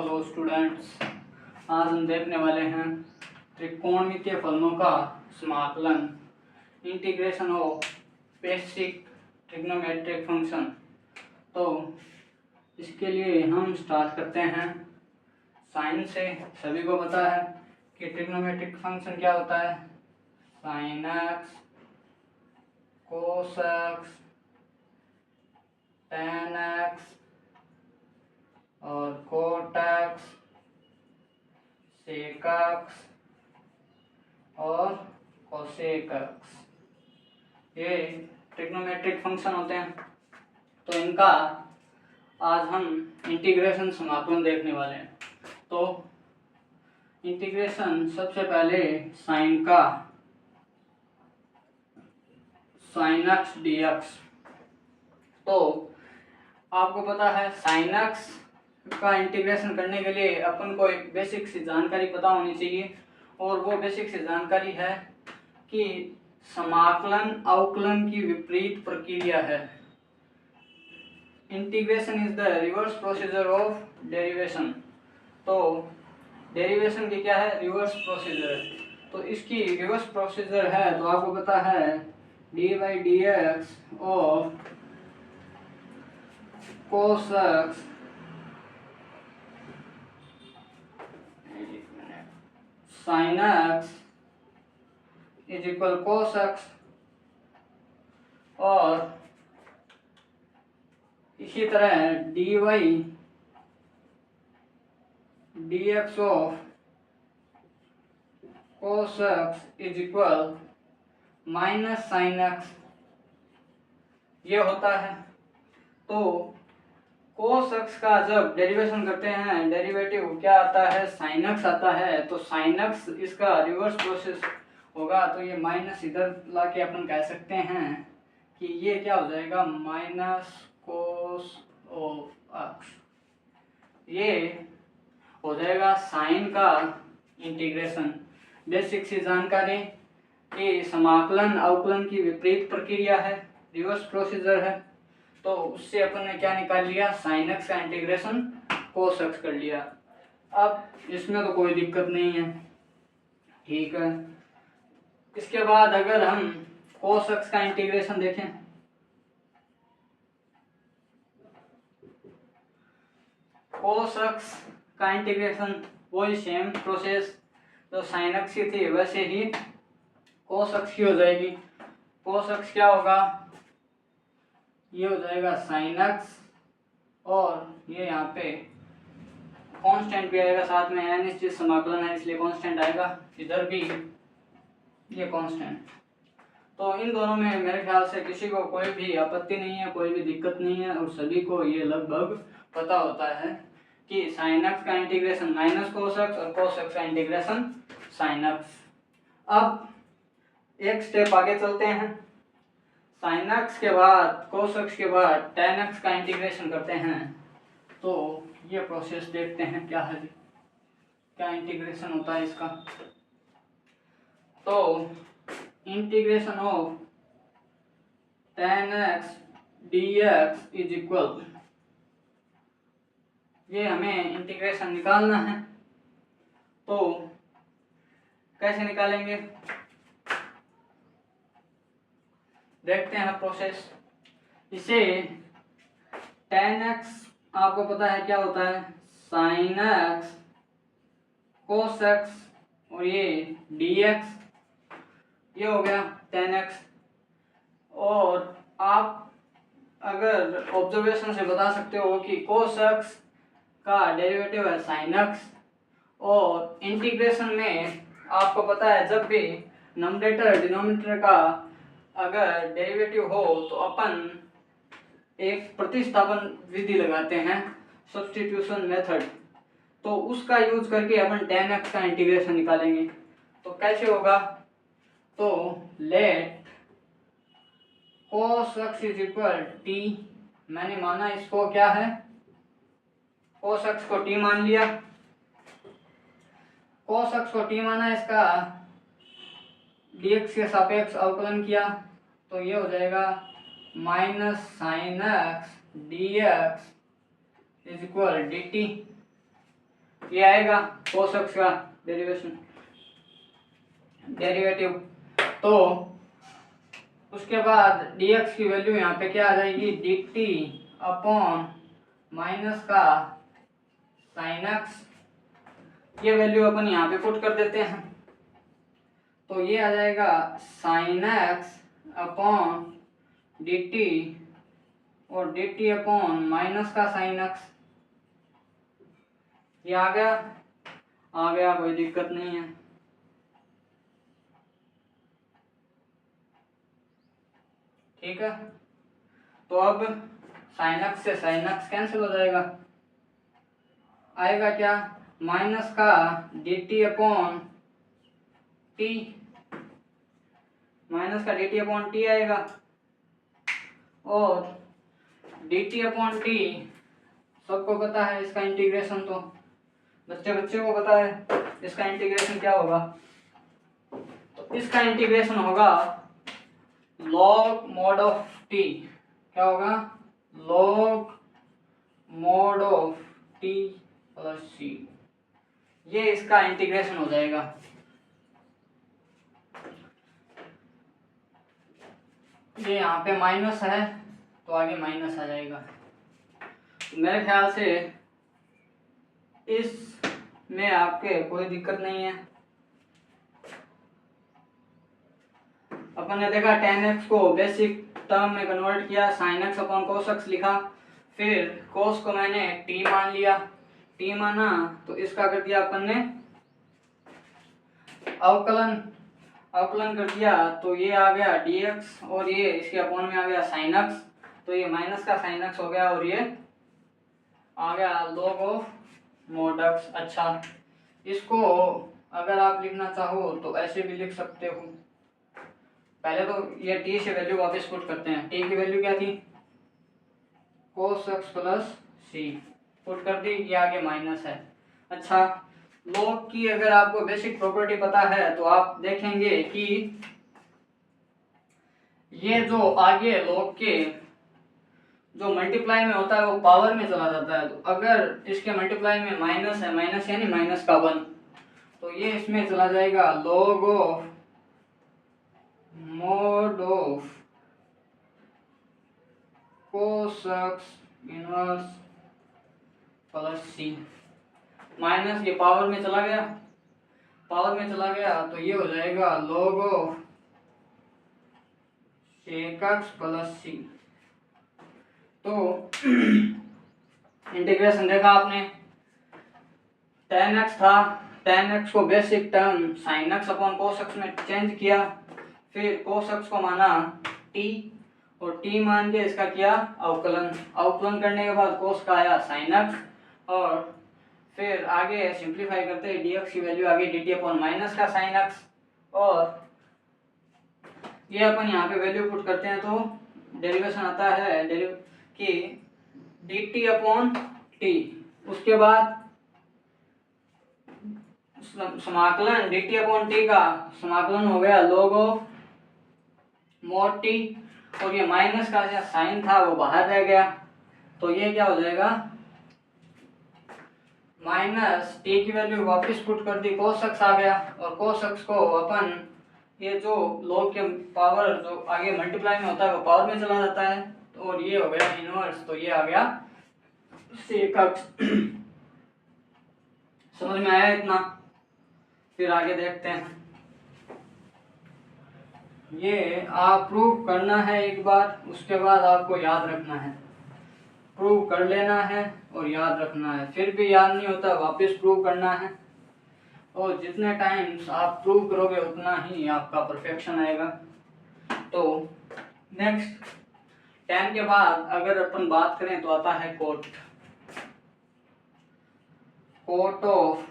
Hello students, आज हम देखने वाले हैं त्रिकोणमितीय फलनों का समाकलन, integration of basic trigonometric function. तो इसके लिए हम स्टार्ट करते हैं साइन से। सभी को पता है कि ट्रिग्नोमेट्रिक फंक्शन क्या होता है। Sine x, cos x, tan x और कोट एक्स, सेक एक्स और कोसेक एक्स, ये ट्रिग्नोमेट्रिक फंक्शन होते हैं। तो इनका आज हम इंटीग्रेशन समाकलन देखने वाले हैं। तो इंटीग्रेशन सबसे पहले साइन का, साइन एक्स डी एक्स। तो आपको पता है साइन एक्स का इंटीग्रेशन करने के लिए अपन को एक बेसिक सी जानकारी पता होनी चाहिए, और वो बेसिक सी जानकारी है कि समाकलन अवकलन की विपरीत प्रक्रिया है। Integration is the reverse procedure of derivation. तो डेरिवेशन की क्या है, रिवर्स प्रोसीजर है। तो इसकी रिवर्स प्रोसीजर है, तो आपको पता है d by d x of cos x sine x is equal cos x, और इसी तरह d y d x of cos x is equal minus sine x, ये होता है। तो कोस एक्स का जब डेरिवेशन करते हैं, डेरिवेटिव क्या आता है, साइन एक्स आता है। तो साइन एक्स इसका रिवर्स प्रोसेस होगा, तो ये माइनस इधर लाके अपन कह सकते हैं कि ये क्या हो जाएगा, माइनस कोस ऑफ एक्स। ये हो जाएगा साइन का इंटीग्रेशन। बेसिक सी जानकारी कि समाकलन अवकलन की विपरीत प्रक्रिया है, रिवर्स प्रोसीजर है। तो उससे अपन ने क्या निकाल लिया, साइन एक्स का इंटीग्रेशन कोस एक्स कर लिया। अब इसमें तो कोई दिक्कत नहीं है, ठीक है। इसके बाद अगर हम कोस एक्स का इंटीग्रेशन देखें, कोस एक्स का इंटीग्रेशन वही सेम प्रोसेस जो साइन एक्स की थी वैसे ही कोस एक्स की हो जाएगी। कोस एक्स क्या होगा, ये हो जाएगा साइन एक्स, और ये यहाँ पे कांस्टेंट भी आएगा साथ में, अनिश्चित समाकलन है इसलिए कांस्टेंट आएगा, इधर भी ये कांस्टेंट। तो इन दोनों में मेरे ख्याल से किसी को कोई भी आपत्ति नहीं है, कोई भी दिक्कत नहीं है, और सभी को ये लगभग पता होता है कि साइन एक्स का इंटीग्रेशन माइनस कोस एक्स और कोस एक्स का इंटीग्रेशन साइन एक्स। अब एक स्टेप आगे चलते हैं, साइन एक्स के बाद कोस एक्स के बाद टेन एक्स का इंटीग्रेशन करते हैं। तो ये प्रोसेस देखते हैं क्या है, क्या इंटीग्रेशन होता है इसका। तो integration of ten x d x is equal, ये हमें इंटीग्रेशन निकालना है। तो कैसे निकालेंगे, देखते हैं प्रोसेस। इसे टेन एक्स आपको पता है क्या होता है, साइन एक्स कोस एक्स, और ये डी एक्स, ये हो गया टेन एक्स। और आप अगर ऑब्जर्वेशन से बता सकते हो कि कोस एक्स का डेरिवेटिव है साइन एक्स, और इंटीग्रेशन में आपको पता है जब भी नंबरेटर डिनोमिनेटर का अगर डेरिवेटिव हो तो अपन एक प्रतिस्थापन विधि लगाते हैं, सब्स्टिट्यूशन मेथड। तो उसका यूज करके अपन टेन एक्स का इंटीग्रेशन निकालेंगे। तो कैसे होगा, तो let cos x is equal t, मैंने माना इसको क्या है, कोस एक्स को टी मान लिया। कोस एक्स को टी माना, इसका dx के सापेक्ष अवकलन किया, तो ये हो जाएगा minus sine x d x is equal D T. ये आएगा cos x का डेरिवेटिव। तो उसके बाद dx की वैल्यू यहाँ पे क्या आ जाएगी, dt अपॉन माइनस का साइन एक्स। ये वैल्यू अपन यहाँ पे पुट कर देते हैं, तो ये आ जाएगा साइन एक्स अपॉन dt और dt अपॉन माइनस का साइन एक्स। ये आ गया, कोई दिक्कत नहीं है। ठीक है, तो अब साइन एक्स से साइन एक्स कैंसिल हो जाएगा, आएगा क्या, माइनस का dt अपॉन टी, माइनस का dt अपॉन टी आएगा, और dt अपॉन टी सबको पता है इसका इंटीग्रेशन, तो बच्चे को पता है इसका इंटीग्रेशन क्या होगा। तो इसका इंटीग्रेशन होगा log mod ऑफ टी, क्या होगा, log mod of t plus C, ये इसका इंटीग्रेशन हो जाएगा। ये यहाँ पे माइनस है तो आगे माइनस आ जाएगा। मेरे ख्याल से इसमें आपके कोई दिक्कत नहीं है। अपन ने देखा tan x को बेसिक टर्म में कन्वर्ट किया, sin x upon cos x लिखा, फिर cos को मैंने t मान लिया, t माना तो इसका कर दिया अपन ने अवकलन कर दिया, तो ये आ गया dx और ये इसके अपॉन में आ गया sin x, तो ये माइनस का sin x हो गया और ये आ गया log ऑफ mod x। अच्छा, इसको अगर आप लिखना चाहो तो ऐसे भी लिख सकते हो। पहले तो ये t से वैल्यू वापस पुट करते हैं। t की वैल्यू क्या थी, cos x प्लस सी, पुट कर दी, ये आगे माइनस है। अच्छा, log की अगर आपको बेसिक प्रॉपर्टी पता है तो आप देखेंगे कि ये जो आगे log के जो मल्टीप्लाई में होता है वो पावर में चला जाता है। तो अगर इसके मल्टीप्लाई में माइनस है, माइनस यानी माइनस का 1, तो ये इसमें चला जाएगा log of mod of cos x inverse plus C, minus ये पावर में चला गया, तो ये हो जाएगा log of sec x plus C. तो इंटीग्रेशन देखा आपने, tan x था, tan x को basic term sin x upon cos x में चेंज किया, फिर cos x को माना t और t मान के इसका किया अवकलन करने के बाद cos का आया sin x, और फिर आगे सिंप्लीफाई करते हैं dx की वैल्यू आ गई dt अपॉन माइनस का sin x, और ये अपन यहाँ पे वैल्यू पुट करते हैं तो डेरिवेशन आता है कि dt अपॉन t, उसके बाद समाकलन dt अपॉन टी का समाकलन हो गया log ऑफ mod t, और ये माइनस का जो साइन था वो बाहर रह गया, तो ये क्या हो जाएगा, माइनस टी की वैल्यू वापस पुट कर दी, cos x आ गया, और cos x को अपन ये जो log के पावर जो आगे मल्टीप्लाई में होता है वो पावर में चला जाता है, और ये हो गया इनवर्स, तो ये आ गया sec x। समझ में आया इतना, फिर आगे देखते हैं। ये आप प्रूव करना है एक बार, उसके बाद आपको याद रखना है, प्रूव कर लेना है और याद रखना है, फिर भी याद नहीं होता वापस प्रूव करना है, और जितने टाइम्स आप प्रूव करोगे उतना ही आपका परफेक्शन आएगा। तो नेक्स्ट tan के बाद अगर अपन बात करें तो आता है cot of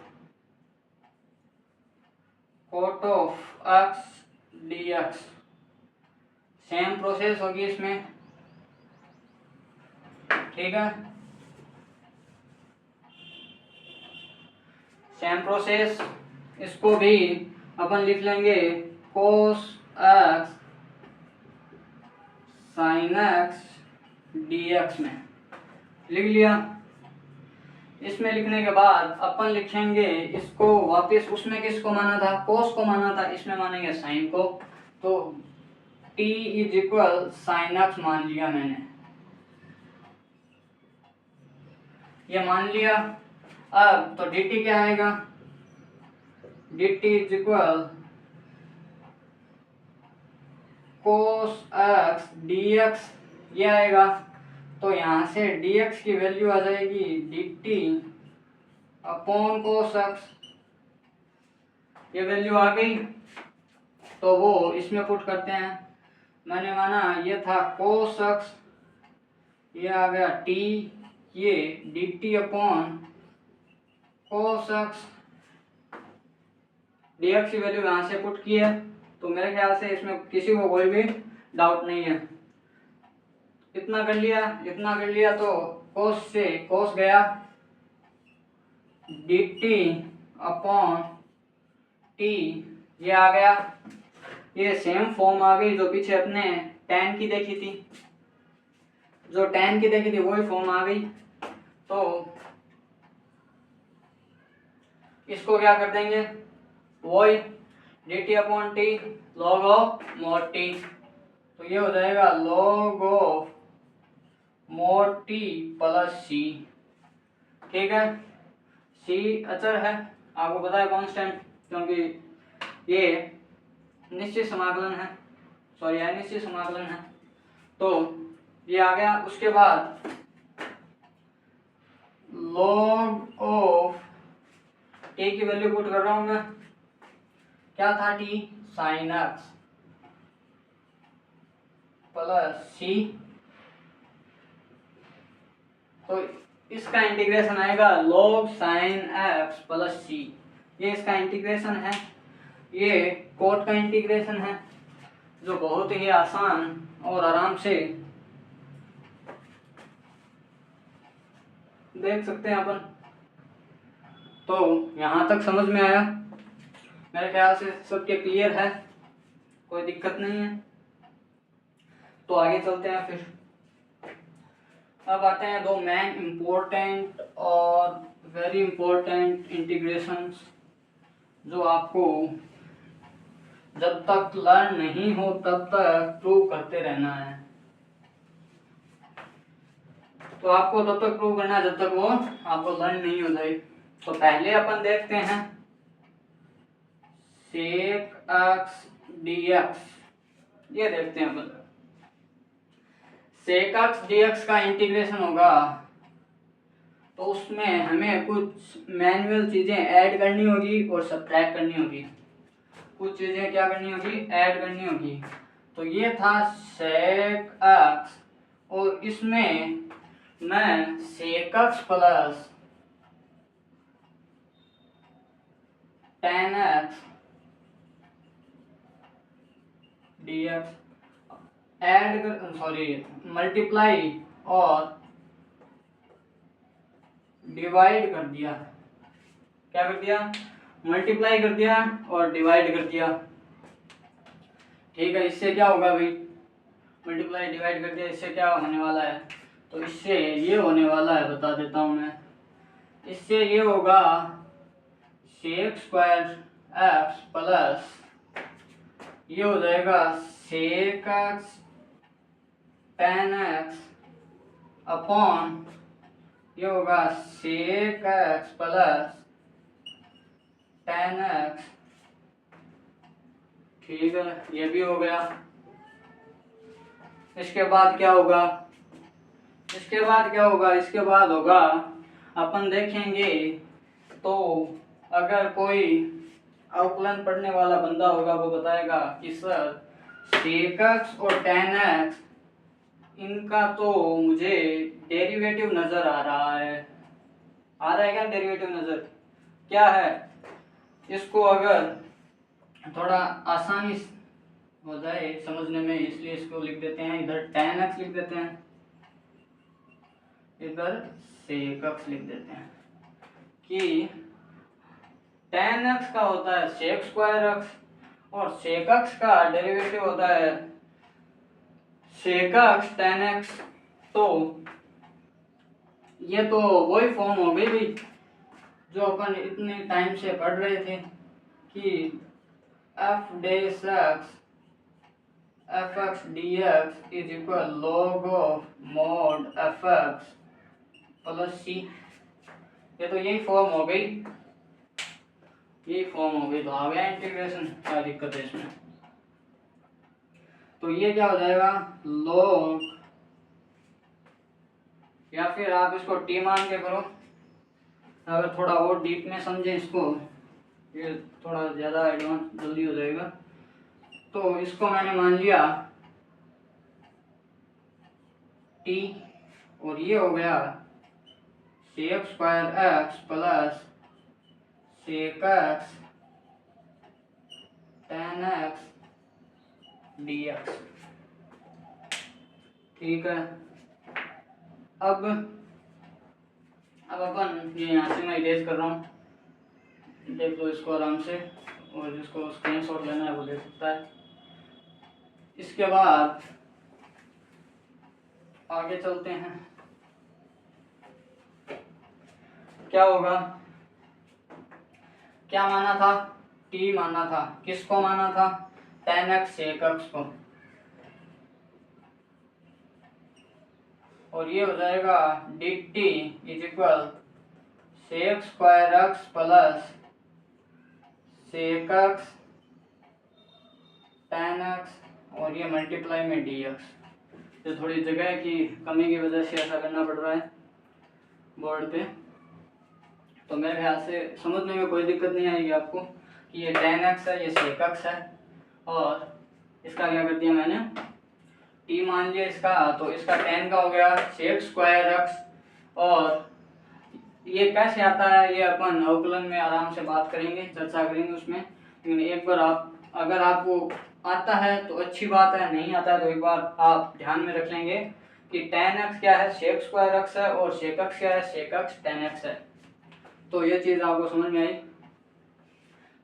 x dx, same process होगी इसमें, ठीक है, सेम प्रोसेस। इसको भी अपन लिख लेंगे cos x sin x dx में, लिख लिया। इसमें लिखने के बाद अपन लिखेंगे इसको वापस, उसमें किसको माना था, कोस को माना था, इसमें मानेंगे साइन को। तो t is equal sine x मान लिया मैंने, ये मान लिया। अब तो dt क्या आएगा, dt is equal cos x dx, ये आएगा। तो यहाँ से dx की वैल्यू आ जाएगी dt अपॉन कोस एक्स, ये वैल्यू आ गई। तो वो इसमें पुट करते हैं, मैंने माना ये था कोस एक्स, ये आ गया t, ये dt upon cos x, dx की वैल्यू यहाँ से पुट की है। तो मेरे ख्याल से इसमें किसी को कोई भी डाउट नहीं है। इतना कर लिया, इतना कर लिया, तो कोस से कोस गया, dt अपॉन t ये आ गया। ये सेम फॉर्म आ गई जो पीछे अपने tan की देखी थी, जो tan की देखी थी वही फॉर्म आ गई। तो इसको क्या कर देंगे, वही dt upon t log of mod t, तो ये हो जाएगा log of mod t plus C. ठीक है, सी अचर है, आपको पता है कांस्टेंट, क्योंकि ये निश्चित समाकलन है, सॉरी अनिश्चित समाकलन है। तो ये आ गया। उसके बाद लॉग ऑफ टी की वैल्यू पुट कर रहा हूं मैं, क्या था T, sign x plus C. तो इसका इंटीग्रेशन आएगा log sign x plus C, ये इसका इंटीग्रेशन है। ये कोट का इंटीग्रेशन है जो बहुत ही आसान और आराम से देख सकते हैं अपन। तो यहाँ तक समझ में आया, मेरे ख्याल से सबके क्लियर है, कोई दिक्कत नहीं है। तो आगे चलते हैं फिर। अब आते हैं दो मेन इम्पोर्टेंट और वेरी इम्पोर्टेंट इंटीग्रेशंस जो आपको जब तक लर्न नहीं हो तब तक प्रूव करते रहना है। तो आपको तब तक प्रूव करना है जब तक वो आपको लर्न नहीं हो जाए। तो पहले अपन देखते हैं सेक एक्स dx, ये देखते हैं अपन। सेक एक्स dx का इंटीग्रेशन होगा, तो उसमें हमें कुछ मैनुअल चीजें ऐड करनी होगी और सब्ट्रैक्ट करनी होगी। कुछ चीजें क्या करनी होगी, ऐड करनी होगी। तो ये था सेक एक्स, और इसमें मैं sec x plus tan x dx add कर, सॉरी मल्टीप्लाई और डिवाइड कर दिया। क्या कर दिया, मल्टीप्लाई कर दिया और डिवाइड कर दिया। ठीक है, इससे क्या होगा भाई, मल्टीप्लाई डिवाइड कर दिया, इससे क्या होने वाला है, तो इससे ये होने वाला है, बता देता हूँ मैं। इससे ये होगा सेक स्क्वायर एक्स प्लस ये हो जाएगा sec x tan x upon ये होगा sec x plus tan x. ठीक है, ये भी हो गया। इसके बाद क्या होगा, इसके बाद क्या होगा, इसके बाद होगा अपन देखेंगे। तो अगर कोई अवकलन पढ़ने वाला बंदा होगा वो बताएगा कि सर सेक एक्स और tan एक्स इनका तो मुझे डेरिवेटिव नजर आ रहा है। आ रहा है क्या डेरिवेटिव नजर, क्या है, इसको अगर थोड़ा आसानी हो जाए समझने में, इसलिए इसको लिख देते हैं, इधर tan x लिख देते हैं, इधर sec x लिख देते हैं कि tan x का होता है sec स्क्वायर x और sec x का डेरिवेटिव होता है sec x tan x। तो ये तो वही फॉर्म हो गई भाई जो अपन इतने टाइम से पढ़ रहे थे कि f dash f x d x is equal log of mod f x plus C. ये तो यही फॉर्म हो गई, यही फॉर्म हो गई, तो आ गया इंटीग्रेशन। क्या दिक्कत है इसमें? तो ये क्या हो जाएगा लॉग, या फिर आप इसको टी मान के करो अगर थोड़ा और डीप में समझे इसको, ये थोड़ा ज़्यादा एडवांस जल्दी हो जाएगा। तो इसको मैंने मान लिया टी, और ये हो गया sec square x plus sec x tan x d x. ठीक है, अब अपन ये यहाँ से मैं इरेज कर रहा हूँ, देख लो इसको आराम से, और जिसको स्क्रीनशॉट लेना है वो ले सकता है। इसके बाद आगे चलते हैं, क्या होगा, क्या माना था, टी माना था, किसको माना था, टेन एक्स सेक एक्स को, और ये हो जाएगा d t is equal sec square x plus sec x tan x, और ये मल्टीप्लाई में डी एक्स। तो थोड़ी जगह की कमी की वजह से ऐसा करना पड़ रहा है बोर्ड पे, तो मेरे ख्याल से समझने में कोई दिक्कत नहीं आएगी आपको कि ये टेन एक्स है, ये सेक एक्स है, और इसका क्या कर दिया मैंने टी मान लिया इसका, तो इसका टेन का हो गया सेक स्क्वायर एक्स। और ये कैसे आता है ये अपन अवकलन में आराम से बात करेंगे, चर्चा करेंगे उसमें, लेकिन एक बार आप अगर आपको आता है तो अच्छी बात है, नहीं आता है तो एक बार आप ध्यान में रख लेंगे कि टेन एक्स क्या है सेक स्क्वायर एक्स है, और सेक एक्स क्या है सेक एक्स टेन एक्स है। तो ये चीज़ आपको समझ में आई।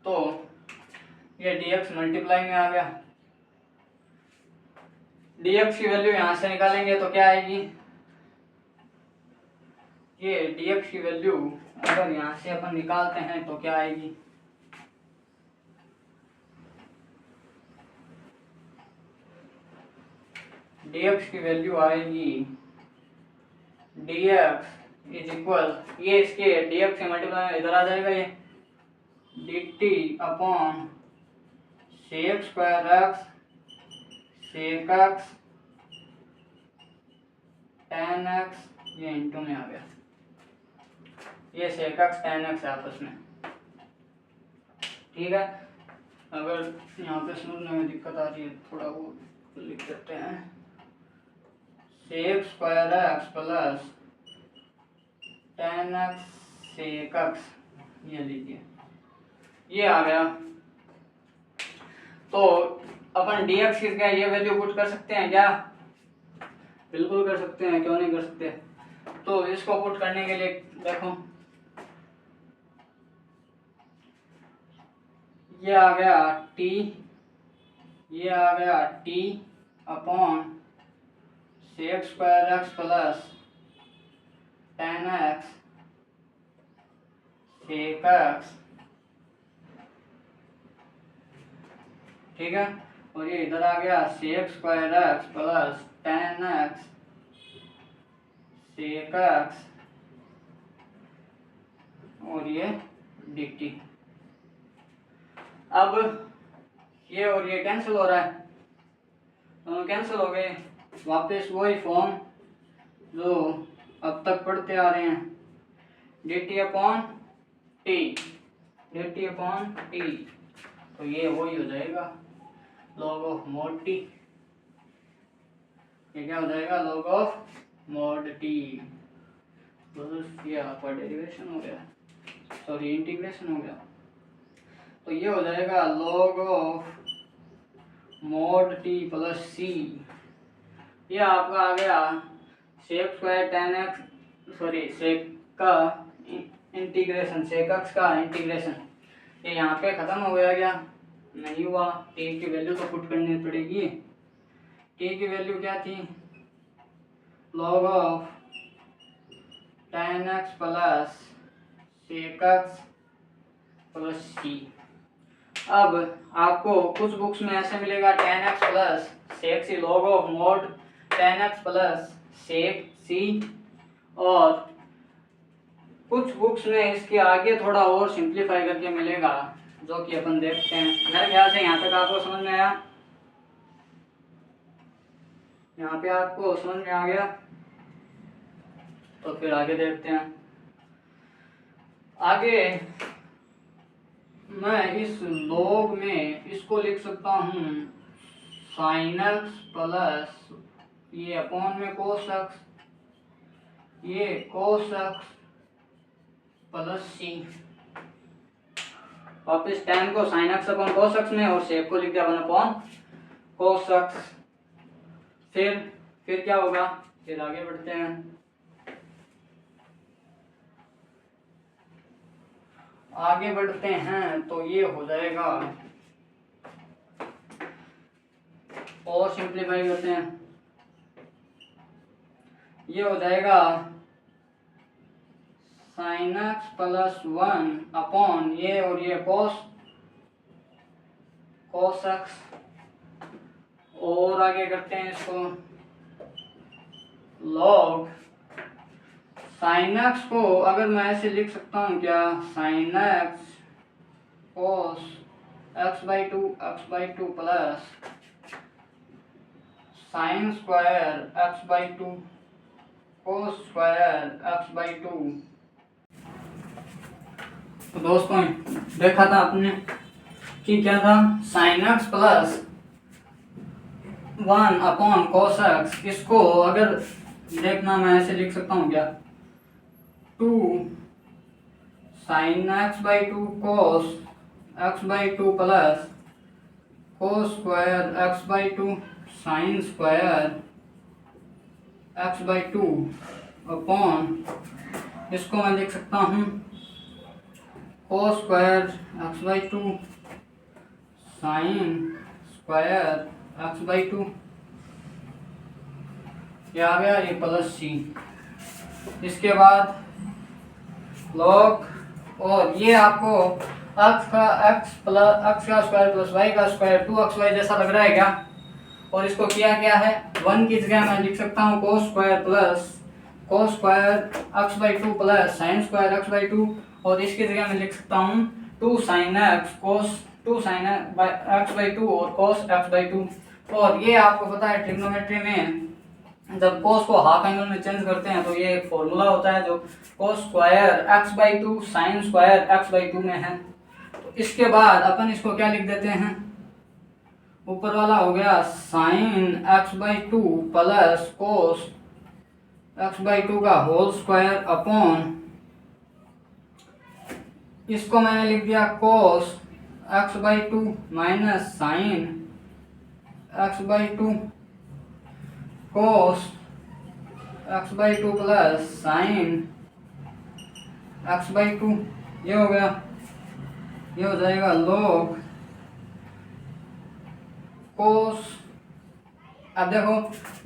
तो ये dx मल्टीप्लाई में आ गया, dx की वैल्यू यहाँ से निकालेंगे तो क्या आएगी, ये dx की वैल्यू अगर यहाँ से अपन निकालते हैं तो क्या आएगी, dx की वैल्यू आएगी dx इज इक्वल, ये इसके dx से मल्टीप्लाई इधर आ जाएगा, ये dt upon sec square x sec x tan x, ये इंटू में आ गया, ये सेक एक्स टेन एक्स है आपस में। ठीक है, अगर यहाँ पे समझने में दिक्कत आ रही है थोड़ा वो लिख देते हैं, sec square x plus tan x sec x, ये लीजिए ये आ गया। तो अपन dx की क्या ये वैल्यू पुट कर सकते हैं क्या, बिल्कुल कर सकते हैं, क्यों नहीं कर सकते। तो इसको पुट करने के लिए देखो ये आ गया t, ये आ गया t upon sec square x plus tan x sec x. ठीक है, और ये इधर आ गया sec square x plus tan x sec x, और ये dt। अब ये और ये कैंसिल हो रहा है, दोनों कैंसिल हो गए, वापस वही फॉर्म जो अब तक पढ़ते आ रहे हैं, dt upon T, dt upon T, तो ये वही हो जाएगा लॉग ऑफ मॉड टी, ये क्या हो जाएगा लॉग ऑफ मॉड टी, ये आपका डेरिवेशन हो गया, सॉरी इंटीग्रेशन हो गया। तो ये हो जाएगा log of mod t plus C, ये आपका आ गया sec square tan x, sorry sec का इंटीग्रेशन, सेक एक्स का इंटीग्रेशन, ये यहाँ पे खत्म हो गया क्या, नहीं हुआ, टी की वैल्यू तो पुट करनी पड़ेगी। टी की वैल्यू क्या थी, log of tan x plus sec x plus C. अब आपको कुछ बुक्स में ऐसे मिलेगा tan x plus sec c log of mod tan x plus sec c, और कुछ बुक्स में इसके आगे थोड़ा और सिंप्लीफाई करके मिलेगा, जो कि अपन देखते हैं। मेरे ख्याल से यहाँ तक आपको समझ में आया, यहाँ पे आपको समझ में आ गया, तो फिर आगे देखते हैं। आगे मैं इस log में इसको लिख सकता हूँ sin x प्लस ये अपॉन में cos x, ये cos x प्लस सी। वापिस tan को sin x upon cos x में और sec को लिख दिया 1 अपॉन cos x। फिर क्या होगा, फिर आगे बढ़ते हैं। आगे बढ़ते हैं तो ये हो जाएगा, और सिंप्लीफाई करते हैं, ये हो जाएगा sin x प्लस 1 अपॉन ये और ये cos x। और आगे करते हैं इसको log sin x को अगर मैं ऐसे लिख सकता हूँ क्या, sin x cos x/2 plus sin square x/2 cos square x/2। तो दोस्तों देखा था आपने कि क्या था, sin x plus 1 upon cos x, इसको अगर देखना मैं ऐसे लिख सकता हूँ क्या, 2 sin x/2 cos x/2 plus cos square x/2 sin square x/2 upon, इसको मैं लिख सकता हूँ cos square x/2 sin square x/2। ये आ गया, ये प्लस सी। इसके बाद log, और ये आपको x का स्क्वायर प्लस y का स्क्वायर 2xy जैसा लग रहा है क्या, और इसको किया क्या है, 1 की जगह मैं लिख सकता हूँ cos square plus cos square x/2 plus sin square x/2, और इसकी जगह मैं लिख सकता हूँ 2 sin x cos 2 sin x/2 और cos x/2। और ये आपको पता है ट्रिग्नोमेट्री में जब cos को हाफ एंगल में चेंज करते हैं तो ये एक फॉर्मूला होता है जो cos square x/2 sin square x/2 में है। तो इसके बाद अपन इसको क्या लिख देते हैं, ऊपर वाला हो गया sin x/2 plus cos x/2 का होल स्क्वायर अपॉन, इसको मैंने लिख दिया cos x/2 minus sin x/2 cos x/2 plus sin x/2। ये हो गया, ये हो जाएगा log cos। अब देखो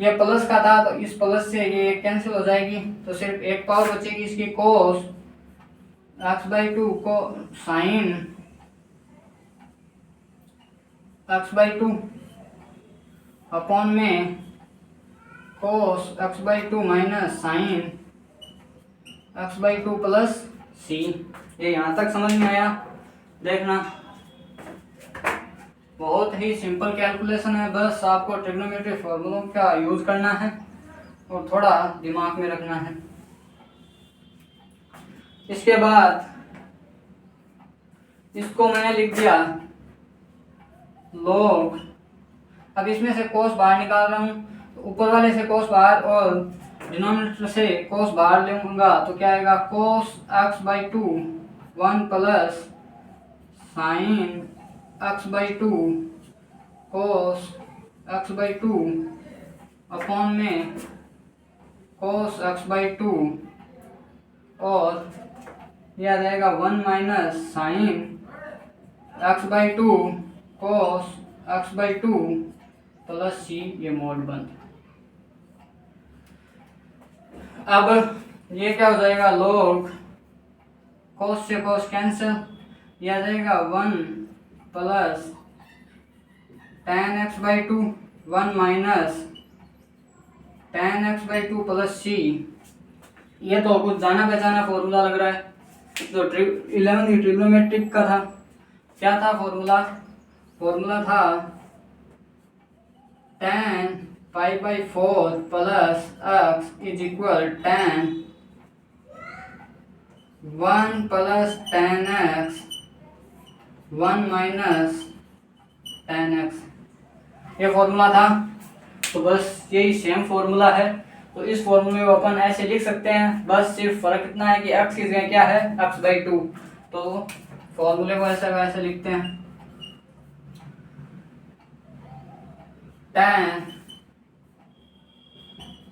ये प्लस का था तो इस प्लस से ये कैंसिल हो जाएगी, तो सिर्फ एक पावर बचेगी इसकी cos x/2 को sin x/2 अपॉन में cos x/2 minus sin x/2 plus C. ये यहाँ तक समझ में आया। देखना बहुत ही सिंपल कैलकुलेशन है, बस आपको ट्रिग्नोमेट्री फॉर्मूलों का यूज करना है और थोड़ा दिमाग में रखना है। इसके बाद इसको मैंने लिख दिया log, अब इसमें से cos बाहर निकाल रहा हूँ, तो ऊपर वाले से cos बाहर और डिनोमिनेटर से cos बाहर लूँगा तो क्या आएगा, cos x/2 1 plus sin x/2 cos x/2 upon में cos x/2, और यह आ जाएगा 1 minus sin x/2 cos x/2 plus C. ये मोड बंद। अब ये क्या हो जाएगा, log cos से cos कैंसिल, यह आ जाएगा 1 plus tan x/2 1 minus tan x/2 plus c। ये तो कुछ जाना पहचाना फॉर्मूला लग रहा है, जो 11वीं ट्रिग्नोमेट्रिक का था। क्या था फॉर्मूला? फॉर्मूला था tan π/4 plus x is equal tan 1 plus tan x 1 minus tan x, ये फॉर्मूला था। तो बस यही सेम फॉर्मूला है, तो इस फॉर्मूले को अपन ऐसे लिख सकते हैं। बस सिर्फ फर्क इतना है कि x की जगह क्या है, x/2। तो फॉर्मूले को ऐसा वैसे लिखते हैं, tan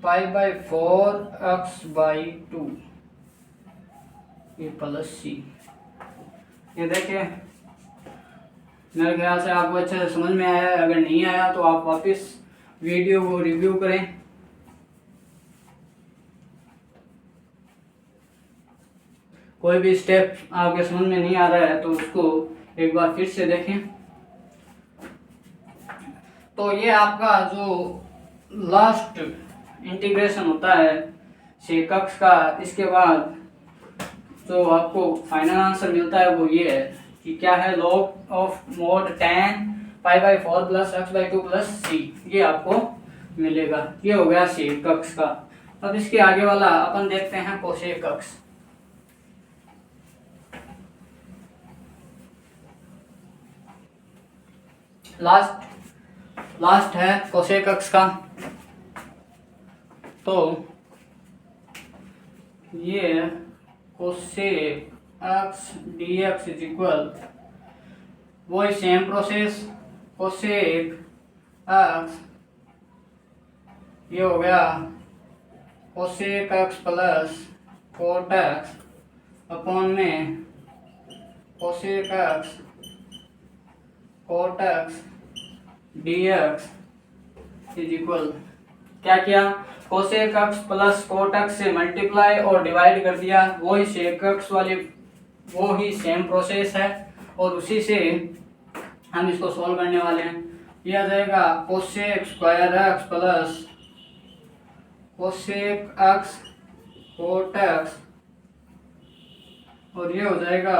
π/4 x/2 ये प्लस c। ये देखिए, मेरे ख्याल से आपको अच्छे से समझ में आया है। अगर नहीं आया तो आप वापस वीडियो को रिव्यू करें। कोई भी स्टेप आपके समझ में नहीं आ रहा है तो उसको एक बार फिर से देखें। तो ये आपका जो लास्ट इंटीग्रेशन होता है sec x का, इसके बाद जो आपको फाइनल आंसर मिलता है वो ये है कि क्या है, log of mod tan π/4 plus x/2 plus c, ये आपको मिलेगा। ये हो गया sec x का। अब इसके आगे वाला अपन देखते हैं cosec x। लास्ट है cosec x का। तो ये cosec x dx is equal, वही सेम प्रोसेस, cosec x ये हो गया cosec x plus cot x upon में cosec x cot x dx is equal, क्या किया, cosec x plus cot x से मल्टीप्लाई और डिवाइड कर दिया। वही sec x वाली वो ही सेम प्रोसेस है और उसी से हम इसको सॉल्व करने वाले हैं। ये आ जाएगा cosec square x plus cosec x cot x, और ये हो जाएगा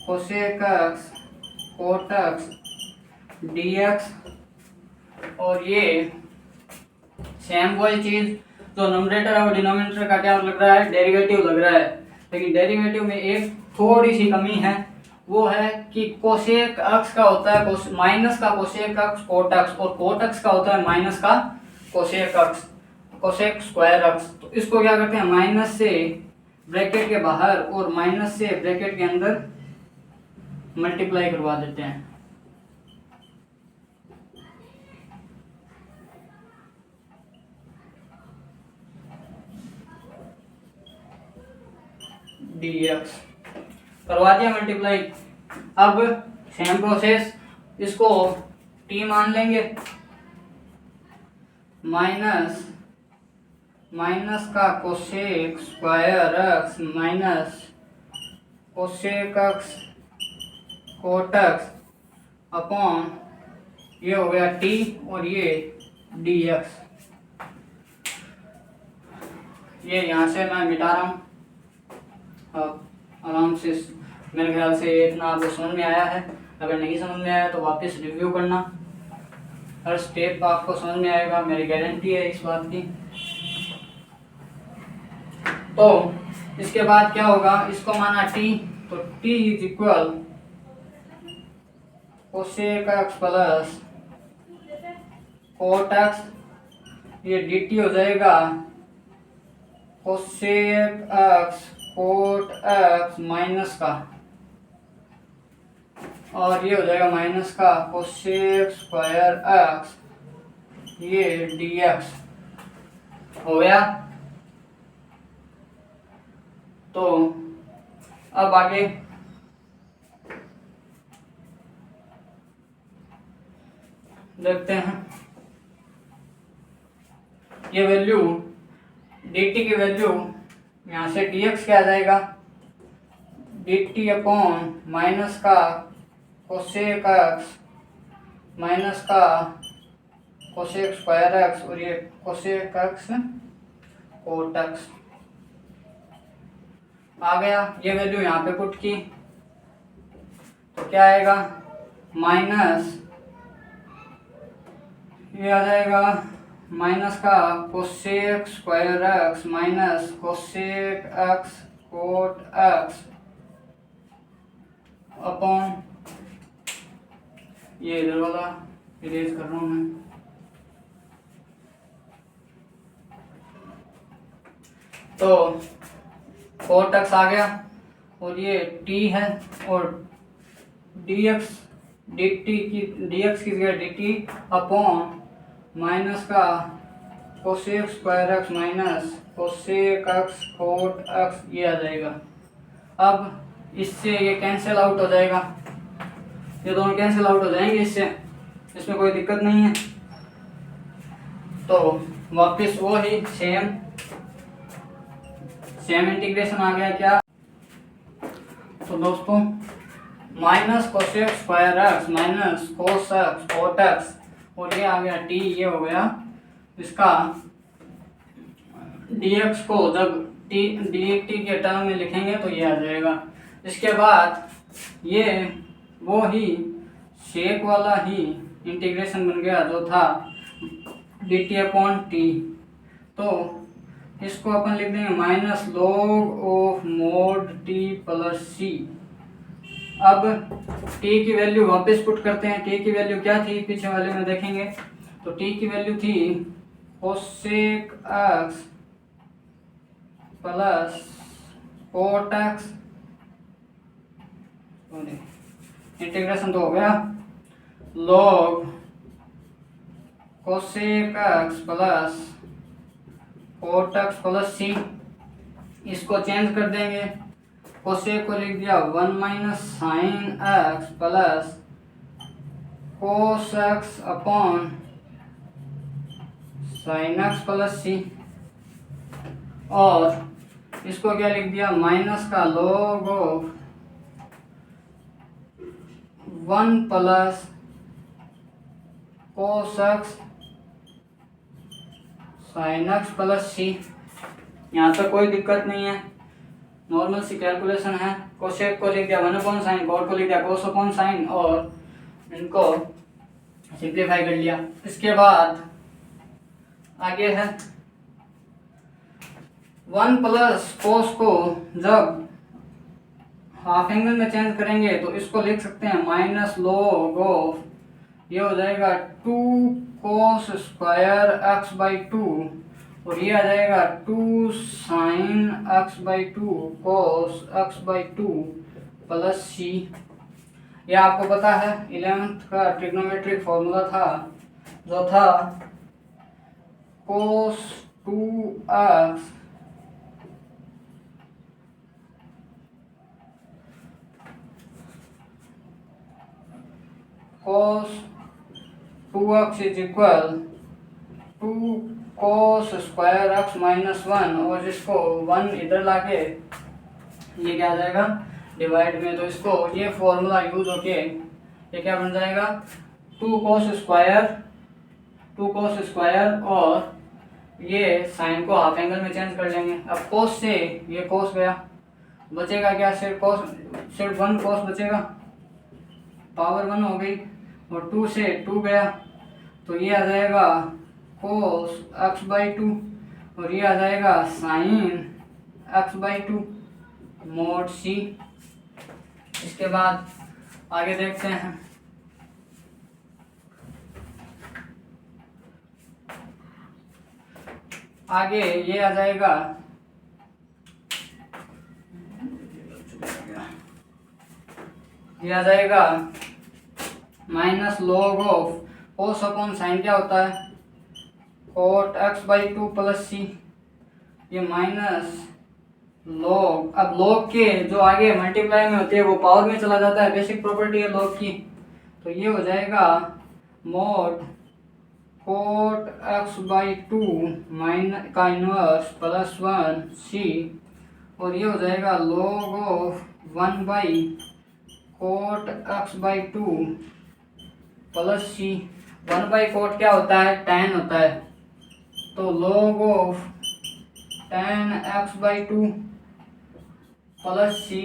cosec x cot x dx, और ये सेम वही चीज जो नंबरेटर और डिनोमिनेटर का क्या लग रहा है, डेरिवेटिव लग रहा है। लेकिन डेरिवेटिव में एक थोड़ी सी कमी है, वो है कि cosec x का होता है माइनस का cosec x cot x, और cot x का होता है माइनस का cosec x cosec square x। तो इसको क्या करते हैं, माइनस से ब्रैकेट के बाहर और माइनस से ब्रैकेट के अंदर मल्टीप्लाई करवा देते हैं। dx करवा दिया मल्टीप्लाई। अब सेम प्रोसेस, इसको t मान लेंगे, माइनस का cosec square x minus cosec x cot x upon ये हो गया t और ये dx। ये यहाँ से मैं मिटा रहा हूँ। अब आराम से, मेरे ख्याल से इतना आपको समझ में आया है। अगर नहीं समझ में आया तो वापस रिव्यू करना, हर स्टेप आपको समझ में आएगा, मेरी गारंटी है इस बात की। तो इसके बाद क्या होगा, इसको माना t, तो t is equal cosec x plus cot x, ये dt हो जाएगा cosec x cot x minus का, और ये हो जाएगा माइनस का cosec स्क्वायर x, ये dx हो गया। तो अब आगे देखते हैं। ये वैल्यू dt की वैल्यू यहाँ से dx क्या आ जाएगा, dt अपॉन माइनस का कोसेक एक्स माइनस का कोसेक स्क्वायर एक्स और ये कोसेक एक्स कोट एक्स आ गया। ये वैल्यू यहाँ पे पुट की तो क्या आएगा, माइनस ये आ जाएगा माइनस का cosec square x minus cosec x cot x upon ये इधर वाला इरेज कर रहा हूँ मैं, तो कोट एक्स आ गया और ये t है और dx dt की dx की जगह dt अपॉन माइनस का cosec square x minus cosec x cot x ये आ जाएगा। अब इससे ये कैंसिल आउट हो जाएगा, ये दोनों कैंसिल आउट हो जाएंगे इससे, इसमें कोई दिक्कत नहीं है। तो वापस वो ही सेम इंटीग्रेशन आ गया क्या, तो दोस्तों minus cosec square x minus cos x cot x और ये आ गया t, ये हो गया इसका dx को जब dt के टर्म में लिखेंगे तो ये आ जाएगा। इसके बाद ये वो ही शेक वाला ही इंटीग्रेशन बन गया जो था dt अपॉन t, तो इसको अपन लिख देंगे minus log of mod t plus C. अब t की वैल्यू वापस पुट करते हैं, t की वैल्यू क्या थी पीछे वाले में देखेंगे, तो t की वैल्यू थी cosec x plus cot x, integration तो हो गया log cosec x plus cot x plus C. इसको चेंज कर देंगे, कोसेक को लिख दिया 1 minus sine x plus cos x upon sine x plus C, और इसको क्या लिख दिया माइनस का log of 1 plus cos x sine x plus C. यहाँ तक कोई दिक्कत नहीं है, नॉर्मल सी कैलकुलेशन है। कोसेक को लिख दिया 1 अपॉन साइन, कोट को लिख दिया कोस अपॉन साइन और इनको सिंप्लीफाई कर लिया। इसके बाद आगे है 1 प्लस कोस को जब हाफ एंगल में चेंज करेंगे तो इसको लिख सकते हैं माइनस लॉग ऑफ, ये हो जाएगा 2 कोस स्क्वायर एक्स बाई 2 और ये आ जाएगा 2 sine x by 2 cos x by 2 plus C. ये आपको पता है 11th का ट्रिग्नोमेट्रिक फॉर्मूला था जो था कोस 2x cos 2x is equal 2 cos square x minus 1 और इसको 1 इधर लाके ये क्या आ जाएगा डिवाइड में, तो इसको ये फॉर्मूला यूज होके ये क्या बन जाएगा 2 cos स्क्वायर और ये साइन को हाफ एंगल में चेंज कर लेंगे। अब cos से ये cos गया, बचेगा क्या सिर्फ 1 cos बचेगा, पावर 1 हो गई और 2 से 2 गया तो ये आ जाएगा cos x बाई 2 और ये आ जाएगा साइन x बाई 2 मोड सी। इसके बाद आगे देखते हैं, आगे ये आ जाएगा minus log of cos upon sine क्या होता है coat x by 2 plus C, ये माइनस लॉग, अब लॉग के जो आगे मल्टीप्लाई में होते हैं वो पावर में चला जाता है, बेसिक प्रॉपर्टी है लॉग की, तो ये हो जाएगा mod cot x by two minus का इनवर्स प्लस 1 सी, और ये हो जाएगा log of 1 by cot x by two plus C. 1 by cot क्या होता है, tan होता है, तो log ऑफ tan x by two plus C.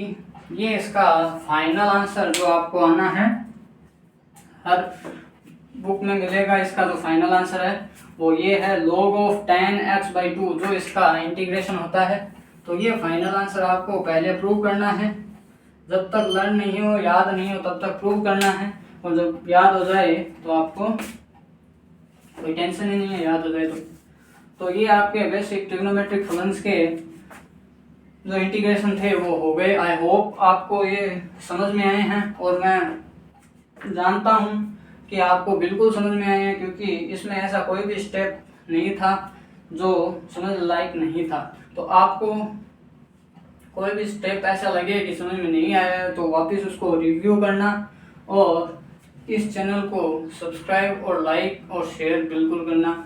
ये इसका फाइनल आंसर जो आपको आना है, हर बुक में मिलेगा। इसका जो फाइनल आंसर है वो ये है log ऑफ tan x बाई टू, जो इसका इंटीग्रेशन होता है। तो ये फाइनल आंसर आपको पहले प्रूव करना है, जब तक लर्न नहीं हो, याद नहीं हो, तब तक प्रूव करना है। और जब याद हो जाए तो आपको कोई टेंशन ही नहीं है, याद हो जाए तो ये आपके बेसिक ट्रिग्नोमेट्रिक फंक्शंस के जो इंटीग्रेशन थे वो हो गए। आई होप आपको ये समझ में आए हैं, और मैं जानता हूँ कि आपको बिल्कुल समझ में आए हैं, क्योंकि इसमें ऐसा कोई भी स्टेप नहीं था जो समझ लायक नहीं था। तो आपको कोई भी स्टेप ऐसा लगे कि समझ में नहीं आया है तो वापस उसको रिव्यू करना, और इस चैनल को सब्सक्राइब और लाइक और शेयर बिल्कुल करना।